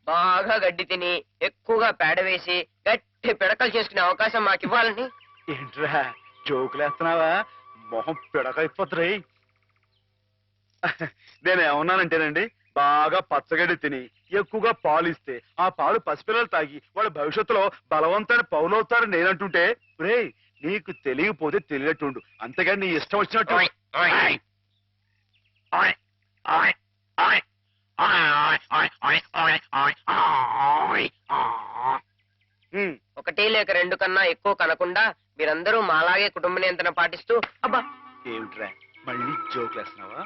బాగా గడ్డి తిని ఎక్కువగా పేడ వేసి గట్టి పిడకలు చేసుకునే అవకాశం మాకు ఇవ్వాలని. ఏంట్రా జోకులేస్తున్నావా? మొహం పిడకైపోతురాయి. నేనేమన్నానంటేనండి, బాగా పచ్చగడ్డి తిని ఎక్కువగా పాలు ఇస్తే ఆ పాలు పసిపిల్లలు తాగి వాళ్ళ భవిష్యత్తులో బలవంతమైన పౌలవుతారు నేనంటుంటే, రే నీకు తెలియకపోతే తెలియట్టుండు, అంతేగాని నీ ఇష్టం వచ్చినట్టు. ఒకటి లేక రెండు కన్నా ఎక్కువ కనకుండా మీరందరూ మాలాగే కుటుంబ నియంత్రణ పాటిస్తూ. అబ్బా ఏమిట్రా మళ్ళీ జోకులేస్తున్నావా?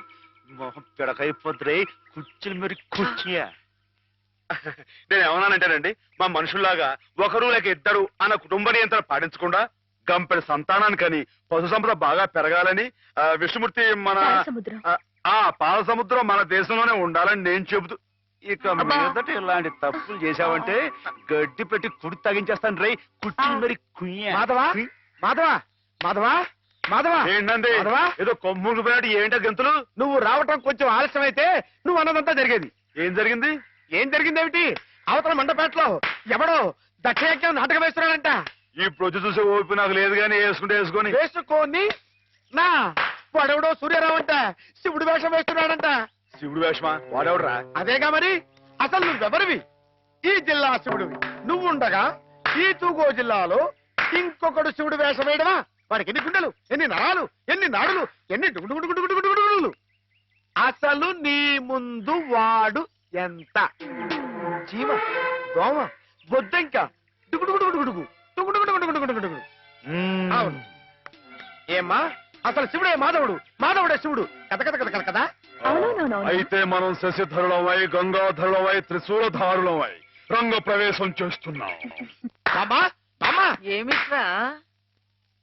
మొహం పిడకైపోతురే కుర్చీలు మరి కుర్చీయా. నేనేమన్నానంటేనండి, మా మనుషుల్లాగా ఒకరు లేక ఇద్దరు అన్న కుటుంబ నియంత్రణ పాటించకుండా గంపెడి సంతానానికని పశు సంపద బాగా పెరగాలని విష్ణుమూర్తి మన పాల సముద్రం మన దేశంలోనే ఉండాలని నేను చెబుతూ, ఇక మీదట ఇలాంటి తప్పులు చేశావంటే గడ్డి పెట్టి కుడి తగించేస్తాను రై కుర్చీలు మరి కుయ్యా. మాధవా మాధవా మాధవా మాధవా ఏంటండి ఏదో కొమ్ముకు పోయాడు, ఏంటో గంతులు? నువ్వు రావటం కొంచెం ఆలస్యం అయితే నువ్వు అన్నదంతా జరిగేది. ఏం జరిగింది? ఏం జరిగిందేమిటి? అవతల మండపేటలో ఎవడో దక్షయజ్ఞం నాటకం వేస్తున్నాడంట. ఇప్పుడు వచ్చి చూసే ఓపి నాకు లేదు కానీ వేసుకుంటే వేసుకొని నా వాడెవడో సూర్యరావు అంట శివుడు వేషం వేస్తున్నాడంట. శివుడు వేషమా? వాడెవడరా? అదేగా మరి. అసలు నువ్వెవరివి? ఈ జిల్లా శివుడివి. నువ్వుండగా ఈ తూగో జిల్లాలో ఇంకొకడు శివుడు వేషం వేయడమా? వాడికి ఎన్ని గుండెలు, ఎన్ని నరాలు, ఎన్ని నాడులు, ఎన్ని డుగుడుగుడుగుడుగుడుగుడుగుడుగులు. అసలు నీ ముందు వాడు ఎంత? జీవ, దోమ, బొద్దంక, డుగుడుగుడుగుడుగుడుగు డుగుడుగుడుగుడుగుడుగుడుగు. అవును. ఏమ్మా అసలు శివుడే మాధవుడు, మాధవుడే శివుడు. కథ కథ కథ కథ కదా. అయితే మనం శశిధరులమై గంగాధరులమై త్రిశూలధారులమై రంగ ప్రవేశం చేస్తున్నాం. ఏమిట్రా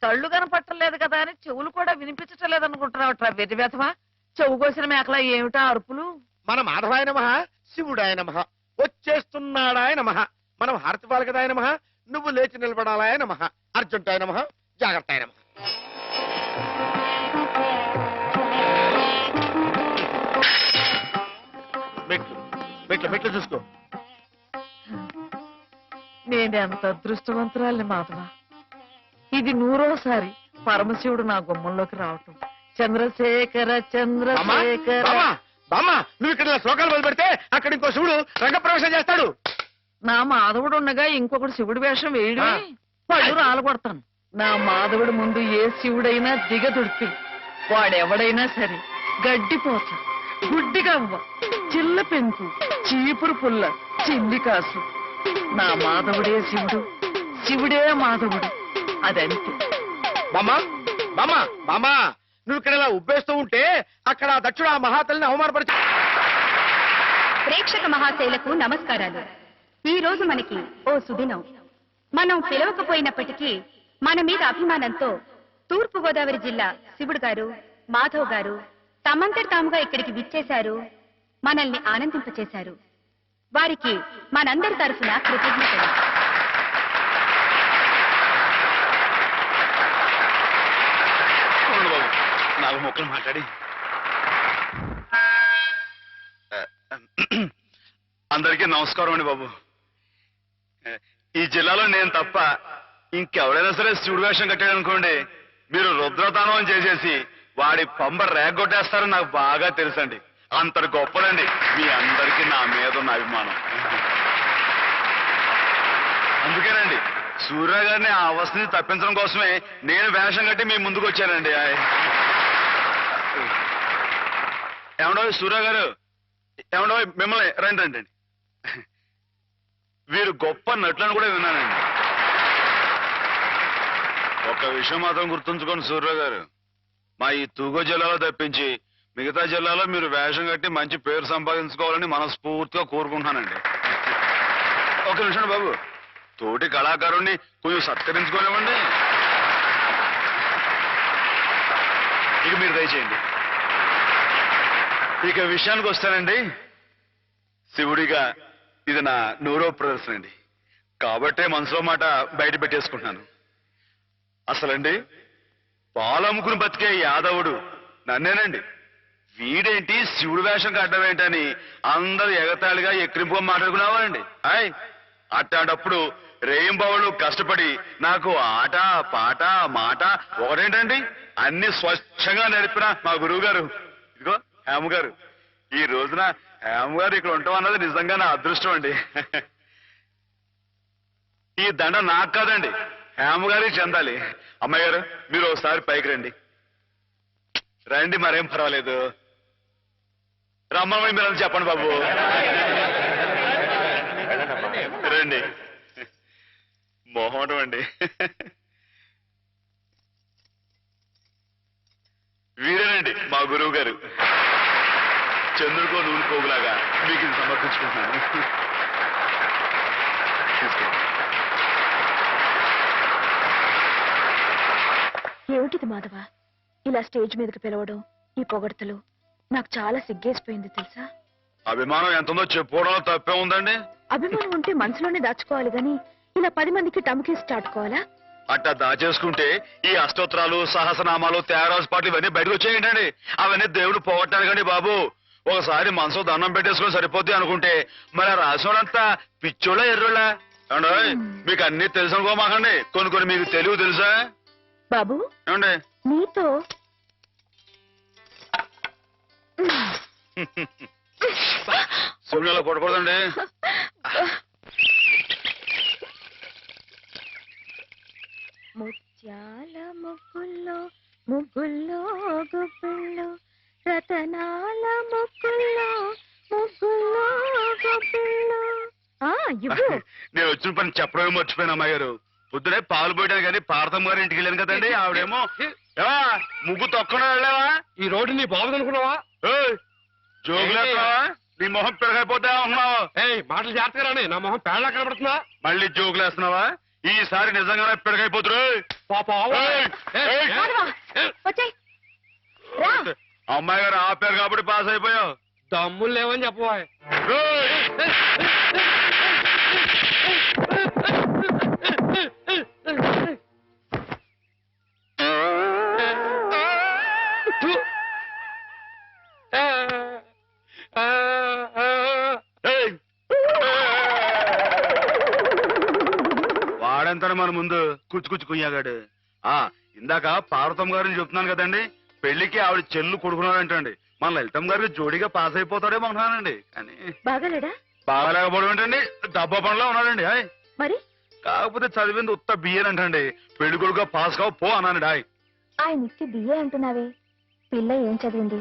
కళ్ళు కనపట్టలేదు కదా అని చెవులు కూడా వినిపించటం లేదనుకుంటున్నావుట్రా వెతివేతమా? చెవు కోసిన మేకలా ఏమిటా అరుపులు? మన మాధవాయ నమః, శివుడాయ నమః, వచ్చేస్తున్నాడాయ నమః, మనం హారతి పాలకదాయ నమః, నువ్వు లేచి నిలబడాలాయ నమః, అర్జుంటాయ నమః, జాగ్రత్తాయ నమః. మెట్లు మెట్లు మెట్లు చూసుకో. నేనెంత అదృష్టవంతురాలి మాధవ. ఇది 100వసారి పరమశివుడు నా గుమ్మంలోకి రావటం. చంద్రశేఖర చంద్రశేఖర. బామ్మ నువ్వు ఇక్కడ శ్లోకాలు మొదలు పెడితే అక్కడ ఇంకో శివుడు రంగప్రవేశం చేస్తాడు. నా మాధవుడు ఉండగా ఇంకొకటి శివుడి వేషం వేయడమే పళ్ళు రాలగొడతాను. నా మాధవుడి ముందు ఏ శివుడైనా దిగదుడిపి వాడెవడైనా సరే గడ్డిపోత, గుడ్డిగవ్వ, చిల్ల పెంకు, చీపురు పుల్ల, చిల్లి కాసు. నా మాధవుడే శివుడు, శివుడే మాధవుడు. అదంతే. బామ్మ బామ్మ బామ్మ నువ్వు ఇక్కడ ఇలా ఉబ్బేస్తూ ఉంటే అక్కడ దక్షుడు ఆ మహాతల్లిని అవమానపరిచి. ప్రేక్షక మహాశైలకు నమస్కారాలు. ఈ రోజు మనకి ఓ సుదినం. మనం పిలవకపోయినప్పటికీ మన మీద అభిమానంతో తూర్పు గోదావరి జిల్లా శివుడు గారు, మాధవ్ గారు తమంతటి తాముగా ఇక్కడికి విచ్చేశారు, మనల్ని ఆనందింపచేశారు. వారికి మనందరి తరఫున కృతజ్ఞతలు. నాలుగు మొక్కలు మాట్లాడి అందరికీ నమస్కారం అండి బాబు. ఈ జిల్లాలో నేను తప్ప ఇంకెవడైనా సరే శివుడు వేషం కట్టాడు అనుకోండి, మీరు రుద్రతానం చేసేసి వాడి పంబ రేగొట్టేస్తారని నాకు బాగా తెలుసండి. అంత గొప్పదండి మీ అందరికీ నా మీద ఉన్న అభిమానం. అందుకేనండి సూర్య గారిని ఆ అవస్థని తప్పించడం కోసమే నేను వేషం కట్టి మీ ముందుకు వచ్చానండి. ఏమండో సూర్య గారు, ఏమండో మిమ్మల్ని రండి రండి. వీరు గొప్ప నటులను కూడా విన్నానండి. ఒక విషయం మాత్రం గుర్తుంచుకోండి సూర్య గారు, మా ఈ తూగో జిల్లాలో తప్పించి మిగతా జిల్లాలో మీరు వేషం కట్టి మంచి పేరు సంపాదించుకోవాలని మనస్ఫూర్తిగా కోరుకుంటున్నానండి. ఒక నిమిషం బాబు, తోటి కళాకారుణ్ణి కొంచెం సత్కరించుకోనివ్వండి. ఇక మీరు దయచేయండి. ఇక విషయానికి వస్తానండి. శివుడిగా ఇది నా 100వ ప్రదర్శన అండి, కాబట్టే మనసులో మాట బయట పెట్టేసుకుంటున్నాను. అసలండి పాలమ్ముకుని బతికే యాదవుడు నన్నేనండి. వీడేంటి శివుడు వేషం కట్టమేంటని అందరూ ఎగతాళిగా ఎక్కిరింపుగా మాట్లాడుకున్నావారండి ఆయ్ అట్లాంటప్పుడు రేయింబావులు కష్టపడి నాకు ఆట పాట మాట ఒకటేంటండి అన్ని స్వచ్ఛంగా నడిపిన మా గురువు గారు ఇదిగో హేమ గారు ఈ రోజున హేమ గారు ఇక్కడ ఉంటాం అన్నది నిజంగా నా అదృష్టం అండి ఈ దండ నాకు కాదండి హేమ గారికి చెందాలి అమ్మాయి గారు మీరు ఒకసారి పైకి రండి రండి మరేం పర్వాలేదు రమ్మని మీరు అని చెప్పండి బాబు రండి మొహం అండి వీరేనండి మా గురువు గారు చంద్రుడికో నూనె పోగులాగా మీకు ఇది సమర్పించుకుంటున్నాను ఏమిటిది మాధవ ఇలా స్టేజ్ మీదకి పిలవడం ఈ పొగడతలు నాకు చాలా సిగ్గేసిపోయింది తెలుసా అభిమానం ఎంతుందో చెప్పుకోవడంలో తప్పే ఉందండి అభిమానం ఉంటే మనసులోనే దాచుకోవాలి గాని ఇలా 10 మందికి టముకేసి చాటుకోవాలా అట్టా దాచేసుకుంటే ఈ అష్టోత్తరాలు సహస్రనామాలు త్యాగరాజు పాటలు ఇవన్నీ బయటకు వచ్చేయండి అవన్నీ దేవుడు పోగొట్టారు కానీ బాబు ఒకసారి మనసు దండం పెట్టేసుకుని సరిపోద్ది అనుకుంటే మరి రాసినంతా పిచ్చోళ్ళ ఎర్రోళ్ళ ఏమండి మీకు అన్ని తెలుసు అనుకోమాకండి కొన్ని మీకు తెలివి తెలుసా బాబు ఏమండి నీతో సూర్యులో కొట్టకూడదండి ముత్యాల ముగ్గుల్లో ముగ్గుల్లో గుబ్బిళ్ళు రతనాల ముగ్గుల్లో ముగ్గుల్లో గుబ్బిళ్ళు ఇవ్వు నేను వచ్చిన పని చెప్పడమే మర్చిపోయాను అమ్మాయి గారు పొద్దునే పాలు పోయడానికి కానీ పార్థం గారి ఇంటికి వెళ్ళాను కదండి ఆవిడేమో ముగ్గు తొక్కన వెళ్ళావా ఈ రోడ్డు నీ బాగుంది అనుకున్నావా జోగులేస్తున్నావా నీ మొహం పెరగైపోతా ఉన్నావు మాటలు జాగ్రత్తగా రాని నా మొహం పేడలా కనబడుతుందా మళ్ళీ జోగులేస్తున్నావా ఈసారి నిజంగానే పెరగైపోతురు వచ్చేయ్ రా అమ్మాయి గారు ఆపారు కాబట్టి పాస్ అయిపోయావు దమ్ములు లేవని చెప్పవా వాడంతనే మన ముందు కుచ్చుకుచ్చు కుయ్యాగాడు ఇందాక పార్వతం గారిని చెప్తున్నాను కదండి పెళ్లికి ఆవిడ చెల్లు కొడుకున్నాడంటండి మన లలితం గారికి జోడిగా పాస్ అయిపోతాడేమో అంటున్నానండి కానీ బాగాలేడా బాగాలేకపోవడం ఏంటండి డబ్బా పనిలో ఉన్నాడండి హాయ్ మరి కాకపోతే చదివింది ఉత్త బియ్యన్ అంటండి పెళ్లి కొడుకుగా పాస్ కావు పో అన్నానండి హాయ్ ఆయన ఇచ్చి బిఏ అంటున్నావే పిల్ల ఏం చదివింది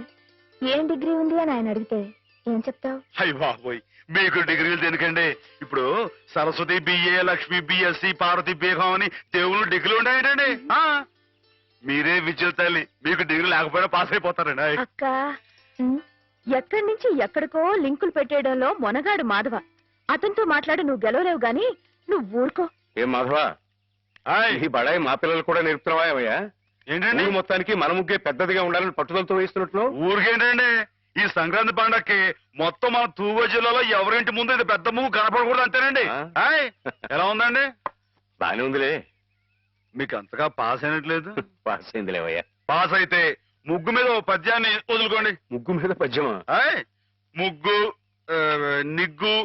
ఏం డిగ్రీ ఉంది అని ఆయన అడిగితే ఏం చెప్తావు అయ్య బాబోయ్ మీకు డిగ్రీలు ఎందుకండి ఇప్పుడు సరస్వతి బిఏ లక్ష్మి బిఎస్సి పార్వతి బీహం అని దేవుళ్ళు డిగ్రీలు ఉంటాయంటండి మీరే విద్యుత్ తల్లి మీకు డిగ్రీ లేకపోయినా పాస్ అయిపోతారండి హాయ్ అక్క ఎక్కడి నుంచి ఎక్కడికో లింకులు పెట్టేయడంలో మొనగాడు మాధవ అతనితో మాట్లాడి నువ్వు గెలవలేవు గాని నువ్వు ఊరుకో ఏం మాధవా ఈ బడాయి మా పిల్లలు కూడా నేర్పుతున్నావా ఏమయ్యా ఏంటండి మొత్తానికి మన ముగ్గే పెద్దదిగా ఉండాలని పట్టుదలతో వేస్తున్నట్లు ఊరికేంటండి ఈ సంక్రాంతి పండక్కి మొత్తం మన తూగో జిల్లాలో ఎవరింటి ముందు ఇది పెద్ద ముగ్గు కనపడకూడదు అంతేనండి హాయ్ ఎలా ఉందండి బానే ఉందిలే మీకు అంతగా పాస్ అయినట్లేదు పాస్ అయింది లేవయ్యా పాస్ అయితే ముగ్గు మీద ఓ పద్యాన్ని వదులుకోండి ముగ్గు మీద పద్యమా హాయ్ ముగ్గు నిగ్గు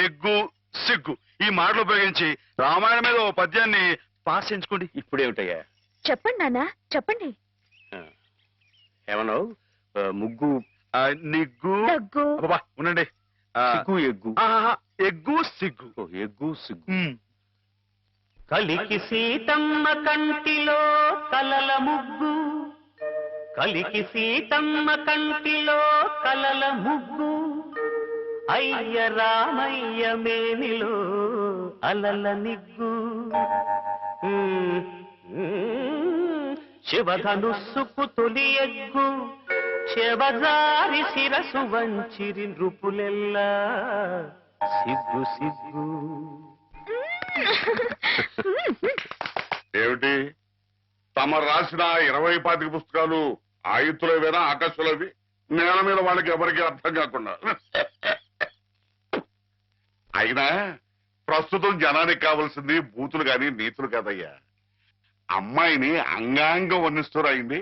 ఎగ్గు సిగ్గు ఈ మాటలు ఉపయోగించి రామాయణం మీద ఓ పద్యాన్ని పాస్ చేయించుకోండి ఇప్పుడేమిటయ్యా చెప్పండి నాన్న చెప్పండి ఏమన్నావు ముగ్గు నిగ్గు దగ్గు అబ్బా, ఉండండి సిగ్గు ఎగ్గు ఎగ్గు సిగ్గు ఎగ్గు సిగ్గు కలికి సీతమ్మ కంటిలో కలల ముగ్గు కలికి సీతమ్మ కంటిలో కలల ముగ్గు అయ్య రామయ్య మేనిలో అలల నిగ్గు శివధనుస్సుకు తొలి ఎగ్గు శివజారి శిరసు వంచిరి నృపులెల్లా సిగ్గు సిగ్గు. ఏమిటి తమ రాసిన 20-25 పుస్తకాలు ఆయుత్తులవేనా ఆకాశంలోవి నేల మీద వాళ్ళకి ఎవరికి అర్థం కాకుండా అయినా ప్రస్తుతం జనానికి కావాల్సింది బూతులు గాని నీతులు కాదయ్యా అమ్మాయిని అంగాంగం వర్ణిస్తూ అయింది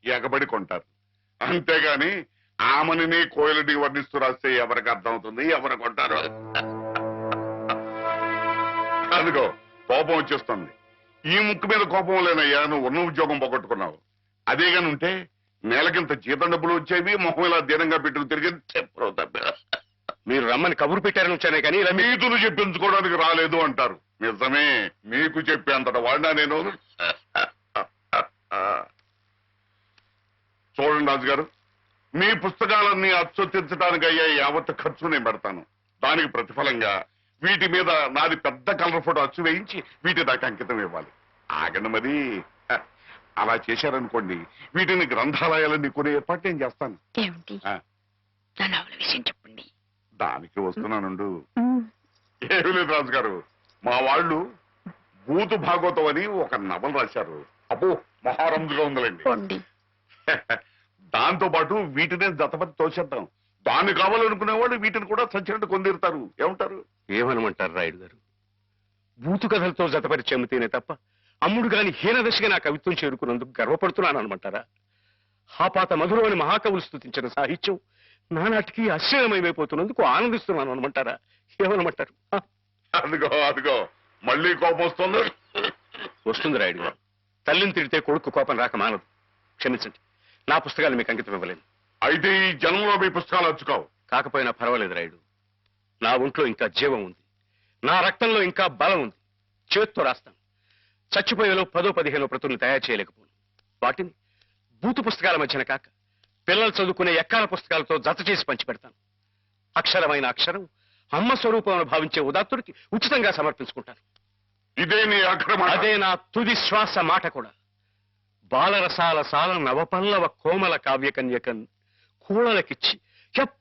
ఎగబడి కొంటారు అంతేగాని ఆమెని కోయిలని వర్ణిస్తూ రాస్తే ఎవరికి అర్థమవుతుంది, ఎవరు కొంటారు? అదిగో కోపం వచ్చేస్తుంది. ఈ ముక్కు మీద కోపం లేనయ్యా, నువ్వు ఉన్న ఉద్యోగం పోగొట్టుకున్నావు. అదేగాని ఉంటే నెలకింత జీతం డబ్బులు వచ్చేవి, మొహం ఇలా దీనంగా పెట్టుకు తిరిగి చెప్పరు తప్ప. మీరు రమ్మని కబురు పెట్టారని వచ్చానే కానీ ఇలా నీతులు చెప్పించుకోవడానికి రాలేదు అంటారు. నిజమే, మీకు చెప్పేంతట వాడినా నేను. చూడండి రాజు గారు, మీ పుస్తకాలన్నీ అచ్చొత్తించడానికి అయ్యే యావత్ ఖర్చు నేను పెడతాను. దానికి ప్రతిఫలంగా వీటి మీద నాది పెద్ద కలర్ ఫోటో అచ్చు వేయించి వీటి దాకా అంకితం ఇవ్వాలి. ఆగండి మరి. అలా చేశారనుకోండి, వీటిని గ్రంథాలయాలన్నీ కొనే ఏర్పాటు నేను చేస్తాను. ఏమిటి ఆ. నా నవల విషయం చెప్పండి. దానికి వస్తున్నానుండు. ఏమి లేదు రాజు గారు, మా వాళ్ళు భూతు భాగవతం అని ఒక నవల రాశారు. అబ్బో మహారంజుగా ఉందిలేండి. దాంతో పాటు వీటినే దత్తపతి తోసేద్దాం. దాన్ని కావాలనుకునే వాళ్ళు వీటిని కూడా సచ్చినట్టు కొందిరుతారు. ఏమంటారు? ఏమనమంటారు రాయుడు గారు? బూతు కథలతో జతపరిచి అమ్మితేనే తప్ప అమ్ముడు గాని హీనదశగా నా కవిత్వం చేరుకున్నందుకు గర్వపడుతున్నాను అనమంటారా? హాపాత మధురం అని మహాకవులు స్తుతించిన సాహిత్యం నానాటికి అశ్లీలమైపోతున్నందుకు ఆనందిస్తున్నాను అనమంటారా? ఏమనమంటారు? అదిగో అదిగో మళ్ళీ కోపం వస్తుంది. వస్తుంది రాయుడు గారు. తల్లిని తిడితే కొడుకు కోపం రాక మానదు. క్షమించండి, నా పుస్తకాలు మీకు అంకితం ఇవ్వలేను. అయితే ఈ జన్మలో మీ పుస్తకాలు వచ్చుకోవు. కాకపోయినా పర్వాలేదు రాయుడు. నా ఒంట్లో ఇంకా జీవం ఉంది, నా రక్తంలో ఇంకా బలం ఉంది. చేత్తో రాస్తాను. చచ్చిపోయేలో 10-15 ప్రతుల్ని తయారు చేయలేకపోను. వాటిని బూతు పుస్తకాల మధ్యన కాక పిల్లలు చదువుకునే ఎక్కాల పుస్తకాలతో జత చేసి పంచిపెడతాను. అక్షరమైన అక్షరం అమ్మ స్వరూపం భావించే ఉదాత్తుడికి ఉచితంగా సమర్పించుకుంటాను. ఇదే నీ అక్రమ. అదే నా తుది శ్వాస మాట కూడా. బాలరసాల సాల నవపల్లవ కోమల కావ్యకన్యకన్ కూడలకిచ్చి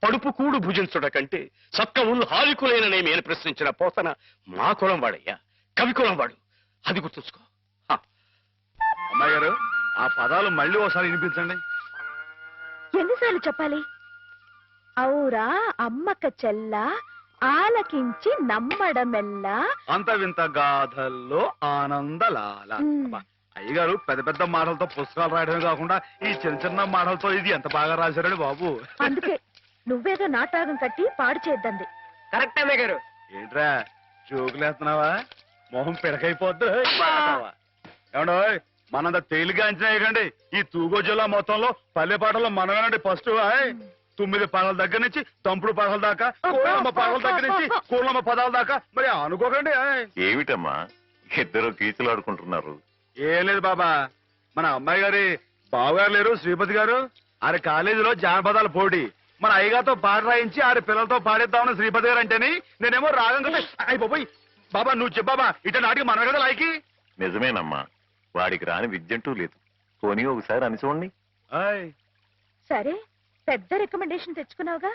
పడుపు కూడు భుజించుట కంటే సత్కవులు హాలికులైననేమి అని ప్రశ్నించిన పోతన మా కులం వాడయ్యా, కవి కులం వాడు. అది గుర్తుంచుకో. అమ్మాయి గారు, ఆ పదాలు మళ్ళీ ఒకసారి వినిపించండి. ఎన్నిసార్లు చెప్పాలి? ఔరా అమ్మక చెల్ల ఆలకించి నమ్మడమెల్లా అంత వింత గాథల్లో ఆనందలాల. అబ్బా, అయ్యగారు పెద్ద పెద్ద మాటలతో పుస్తకాలు రాయడమే కాకుండా ఈ చిన్న చిన్న మాటలతో ఇది ఎంత బాగా రాశారండి బాబు. అందుకే నువ్వేదో నాటకం కట్టి పాడు చేద్దంది. కరెక్ట్ అమ్మాయి గారు. ఏంట్రా జోకులేస్తున్నావా? మొహం పిడకైపోద్దు. ఏమండో, మనంత తేలిగా అంచనా వేయకండి. ఈ తూగో జిల్లా మొత్తంలో పల్లె పాటల్లో మనమేనండి ఫస్ట్. 9 పాటల దగ్గర నుంచి తంపుడు పాటల దాకా, కోళ్ళమ్మ పాటల దగ్గర నుంచి కోళ్ళమ్మ పదాల దాకా. మరి అనుకోకండి. ఏమిటమ్మా ఇద్దరు కీచులాడుకుంటున్నారు? ఏం లేదు బాబా, మన అమ్మాయి గారి బావగారు లేరు శ్రీపతి గారు, ఆరి కాలేజీలో జానపదాల పోటీ. మన అయ్యగారితో పాట రాయించి ఆరి పిల్లలతో పాడిద్దామని శ్రీపతి గారు అంటేని నేనేమో రాగం కదా అయిపోయి. బాబా నువ్వు చెప్పాబా, ఇట నాటికి మన కదా లాయకి. నిజమేనమ్మా, వాడికి రాని విద్యంటూ లేదు. పోనీ ఒకసారి అని చూడండి. సరే, పెద్ద రికమెండేషన్ తెచ్చుకున్నావుగా.